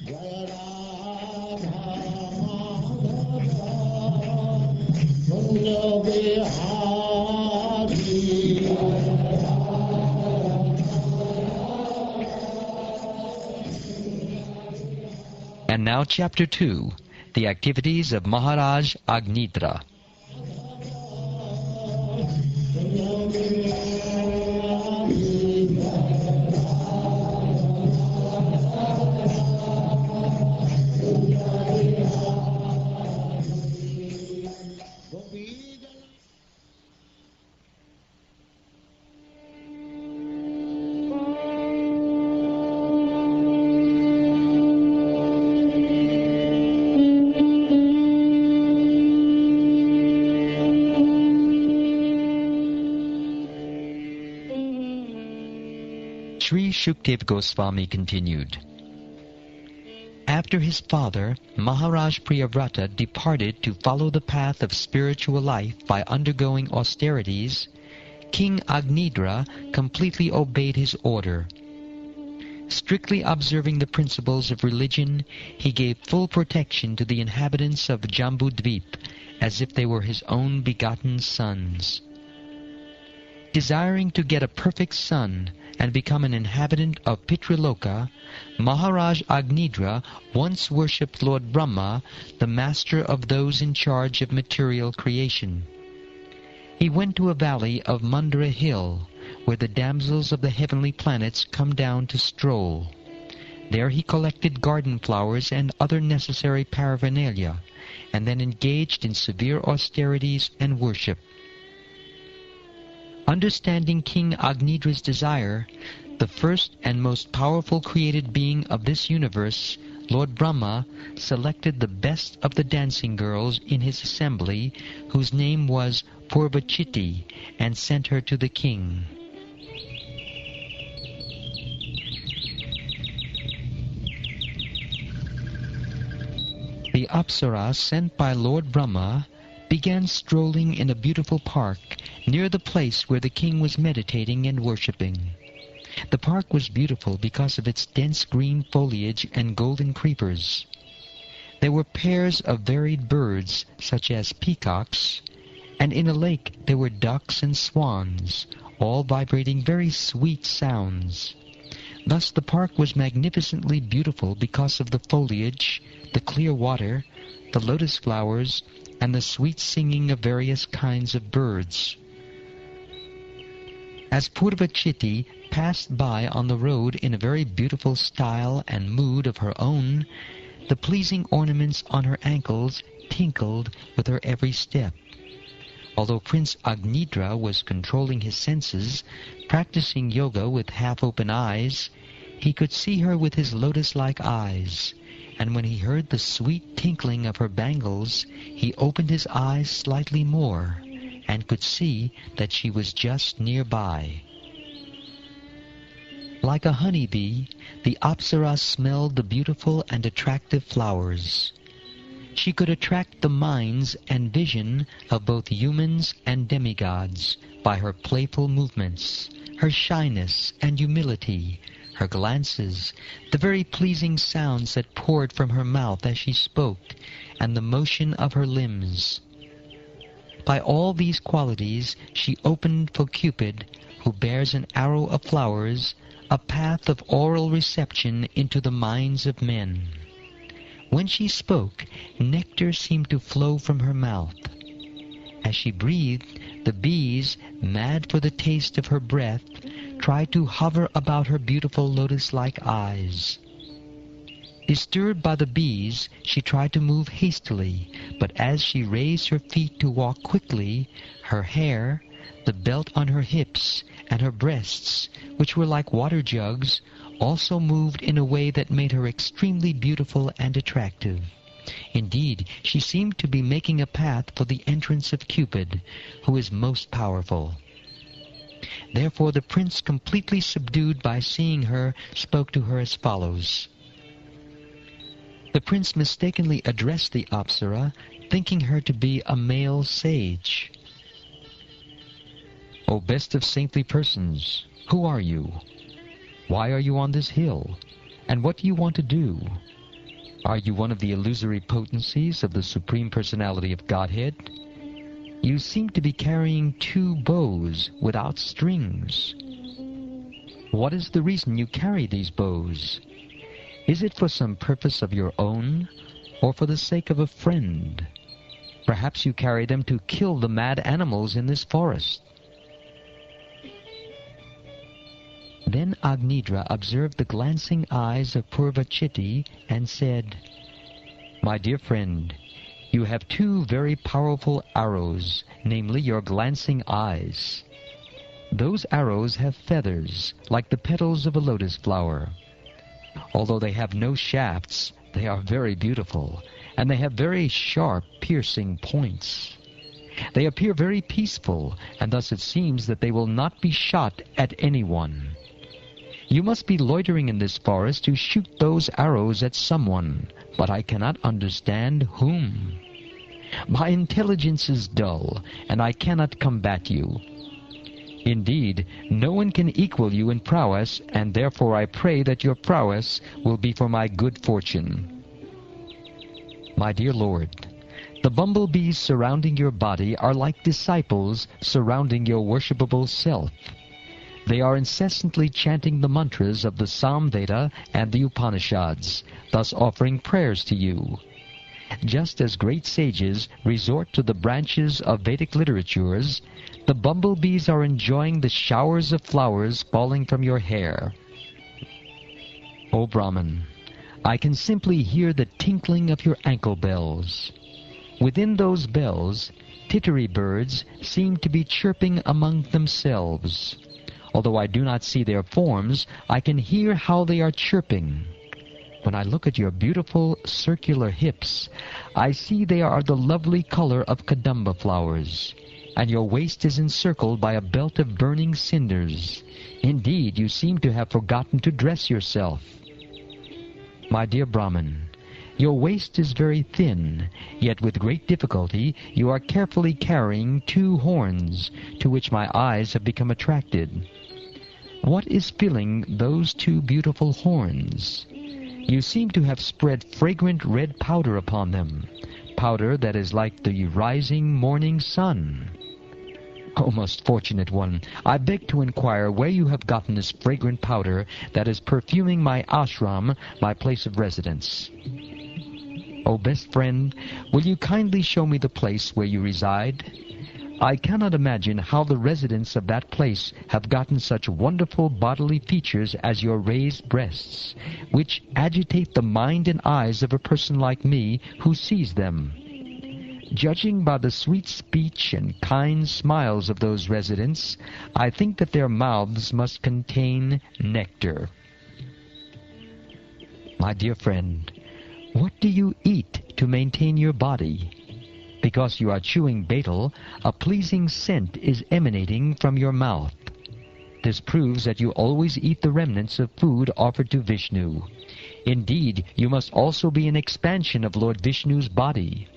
And now Chapter 2, the activities of Maharaj Agnidra. Sri Shukdev Goswami continued. After his father, Maharaj Priyavrata departed to follow the path of spiritual life by undergoing austerities, King Agnidra completely obeyed his order. Strictly observing the principles of religion, he gave full protection to the inhabitants of Jambudvip, as if they were his own begotten sons. Desiring to get a perfect son and become an inhabitant of Pitraloka, Maharaj Agnidra once worshipped Lord Brahma, the master of those in charge of material creation. He went to a valley of Mandara Hill, where the damsels of the heavenly planets come down to stroll. There he collected garden flowers and other necessary paraphernalia, and then engaged in severe austerities and worship. Understanding King Agnidra's desire, the first and most powerful created being of this universe, Lord Brahma, selected the best of the dancing girls in his assembly, whose name was Purvachiti, and sent her to the king. The Apsaras sent by Lord Brahma began strolling in a beautiful park near the place where the king was meditating and worshipping. The park was beautiful because of its dense green foliage and golden creepers. There were pairs of varied birds, such as peacocks, and in a lake there were ducks and swans, all vibrating very sweet sounds. Thus the park was magnificently beautiful because of the foliage, the clear water, the lotus flowers, and the sweet singing of various kinds of birds. As Purvachiti passed by on the road in a very beautiful style and mood of her own, the pleasing ornaments on her ankles tinkled with her every step. Although Prince Agnidra was controlling his senses, practicing yoga with half-open eyes, he could see her with his lotus-like eyes, and when he heard the sweet tinkling of her bangles, he opened his eyes slightly more, and could see that she was just nearby. Like a honeybee, the Apsara smelled the beautiful and attractive flowers. She could attract the minds and vision of both humans and demigods by her playful movements, her shyness and humility, her glances, the very pleasing sounds that poured from her mouth as she spoke, and the motion of her limbs. By all these qualities she opened for Cupid, who bears an arrow of flowers, a path of oral reception into the minds of men. When she spoke, nectar seemed to flow from her mouth. As she breathed, the bees, mad for the taste of her breath, tried to hover about her beautiful lotus-like eyes. Disturbed by the bees, she tried to move hastily, but as she raised her feet to walk quickly, her hair, the belt on her hips, and her breasts, which were like water jugs, also moved in a way that made her extremely beautiful and attractive. Indeed, she seemed to be making a path for the entrance of Cupid, who is most powerful. Therefore the prince, completely subdued by seeing her, spoke to her as follows. The prince mistakenly addressed the Apsara, thinking her to be a male sage. "O best of saintly persons, who are you? Why are you on this hill? And what do you want to do? Are you one of the illusory potencies of the Supreme Personality of Godhead? You seem to be carrying 2 bows without strings. What is the reason you carry these bows? Is it for some purpose of your own, or for the sake of a friend? Perhaps you carry them to kill the mad animals in this forest. Then Agnidra observed the glancing eyes of Purvachiti and said, "My dear friend, you have 2 very powerful arrows, namely your glancing eyes. Those arrows have feathers, like the petals of a lotus flower. Although they have no shafts, they are very beautiful, and they have very sharp, piercing points. They appear very peaceful, and thus it seems that they will not be shot at anyone. You must be loitering in this forest to shoot those arrows at someone, but I cannot understand whom. My intelligence is dull, and I cannot combat you. Indeed, no one can equal you in prowess, and therefore I pray that your prowess will be for my good fortune. My dear Lord, the bumblebees surrounding your body are like disciples surrounding your worshipable self. They are incessantly chanting the mantras of the Samveda and the Upanishads, thus offering prayers to you. Just as great sages resort to the branches of Vedic literatures, the bumblebees are enjoying the showers of flowers falling from your hair. O Brahman, I can simply hear the tinkling of your ankle bells. Within those bells, tittery birds seem to be chirping among themselves. Although I do not see their forms, I can hear how they are chirping. When I look at your beautiful circular hips, I see they are the lovely color of kadamba flowers, and your waist is encircled by a belt of burning cinders. Indeed, you seem to have forgotten to dress yourself. My dear Brahman, your waist is very thin, yet with great difficulty you are carefully carrying 2 horns, to which my eyes have become attracted. What is filling those 2 beautiful horns? You seem to have spread fragrant red powder upon them, powder that is like the rising morning sun. O most fortunate one, I beg to inquire where you have gotten this fragrant powder that is perfuming my ashram, my place of residence. O best friend, will you kindly show me the place where you reside? I cannot imagine how the residents of that place have gotten such wonderful bodily features as your raised breasts, which agitate the mind and eyes of a person like me who sees them. Judging by the sweet speech and kind smiles of those residents, I think that their mouths must contain nectar. My dear friend, what do you eat to maintain your body? Because you are chewing betel, a pleasing scent is emanating from your mouth. This proves that you always eat the remnants of food offered to Vishnu. Indeed, you must also be an expansion of Lord Vishnu's body.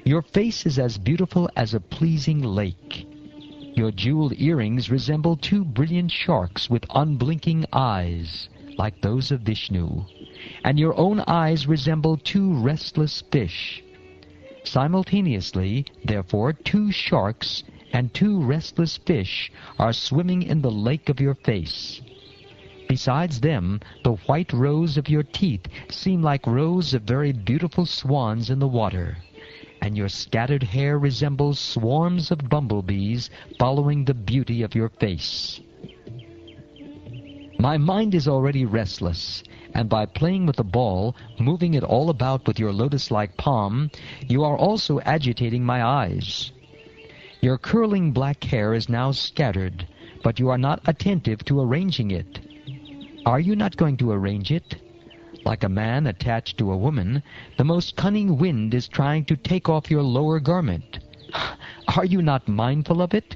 Your face is as beautiful as a pleasing lake. Your jeweled earrings resemble 2 brilliant sharks with unblinking eyes, like those of Vishnu, and your own eyes resemble 2 restless fish. Simultaneously, therefore, 2 sharks and 2 restless fish are swimming in the lake of your face. Besides them, the white rows of your teeth seem like rows of very beautiful swans in the water, and your scattered hair resembles swarms of bumblebees following the beauty of your face. My mind is already restless, and by playing with the ball, moving it all about with your lotus-like palm, you are also agitating my eyes. Your curling black hair is now scattered, but you are not attentive to arranging it. Are you not going to arrange it? Like a man attached to a woman, the most cunning wind is trying to take off your lower garment. Are you not mindful of it?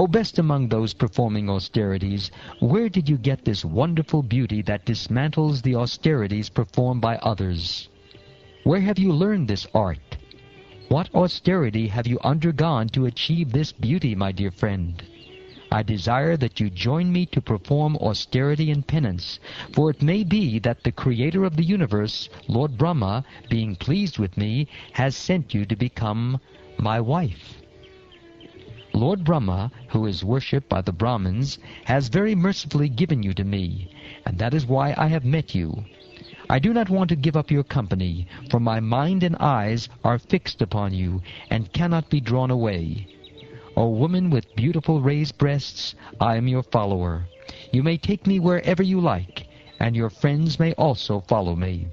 O best among those performing austerities, where did you get this wonderful beauty that dismantles the austerities performed by others? Where have you learned this art? What austerity have you undergone to achieve this beauty, my dear friend? I desire that you join me to perform austerity and penance, for it may be that the Creator of the universe, Lord Brahma, being pleased with me, has sent you to become my wife. Lord Brahma, who is worshipped by the Brahmins, has very mercifully given you to me, and that is why I have met you. I do not want to give up your company, for my mind and eyes are fixed upon you, and cannot be drawn away. O woman with beautiful raised breasts, I am your follower. You may take me wherever you like, and your friends may also follow me.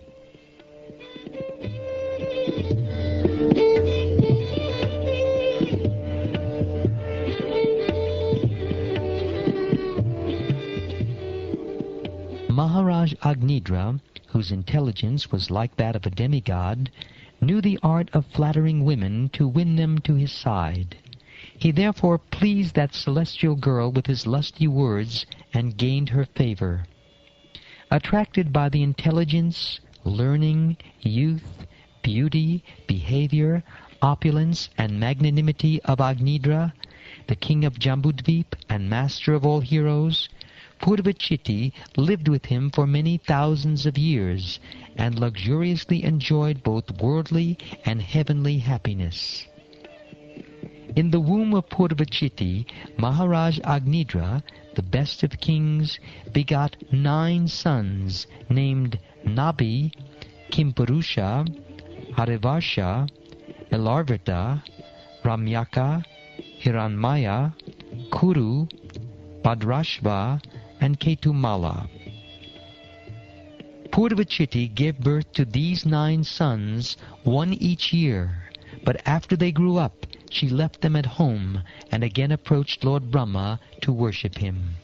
Maharaj Agnidra, whose intelligence was like that of a demigod, knew the art of flattering women to win them to his side. He therefore pleased that celestial girl with his lusty words and gained her favor. Attracted by the intelligence, learning, youth, beauty, behavior, opulence, and magnanimity of Agnidra, the king of Jambudvip and master of all heroes, Purvachiti lived with him for many thousands of years, and luxuriously enjoyed both worldly and heavenly happiness. In the womb of Purvachiti, Maharaj Agnidra, the best of kings, begot 9 sons, named Nabi, Kimpurusha, Harivarsha, Elarvita, Ramyaka, Hiranmaya, Kuru, Bhadrashva, and Ketumala. Purvachiti gave birth to these 9 sons, one each year, but after they grew up, she left them at home and again approached Lord Brahma to worship him.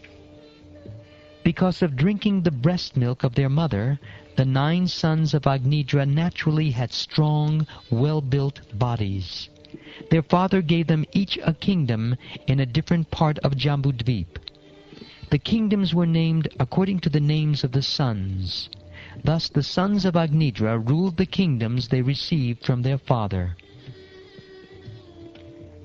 Because of drinking the breast milk of their mother, the 9 sons of Agnidra naturally had strong, well-built bodies. Their father gave them each a kingdom in a different part of Jambudvip. The kingdoms were named according to the names of the sons. Thus the sons of Agnidra ruled the kingdoms they received from their father.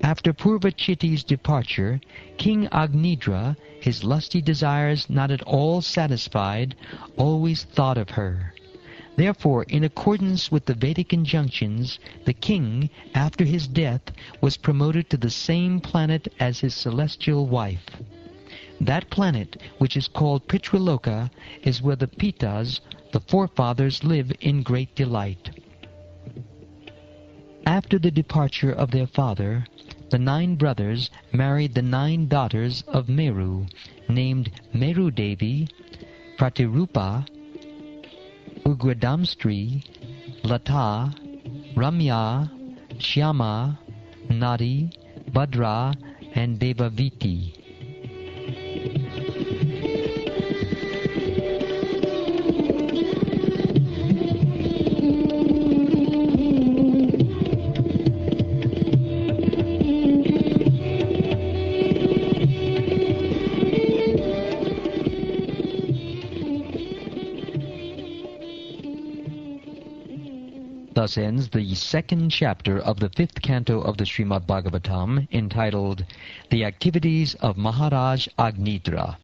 After Purvachiti's departure, King Agnidra, his lusty desires not at all satisfied, always thought of her. Therefore, in accordance with the Vedic injunctions, the king, after his death, was promoted to the same planet as his celestial wife. That planet, which is called Pitraloka, is where the Pitas, the forefathers, live in great delight. After the departure of their father, the 9 brothers married the 9 daughters of Meru, named Meru Devi, Pratirupa, Ugradamstri, Lata, Ramya, Shyama, Nadi, Bhadra, and Devaviti. Thus ends the 2nd chapter of the 5th canto of the Srimad Bhagavatam, entitled The Activities of Maharaj Agnidra.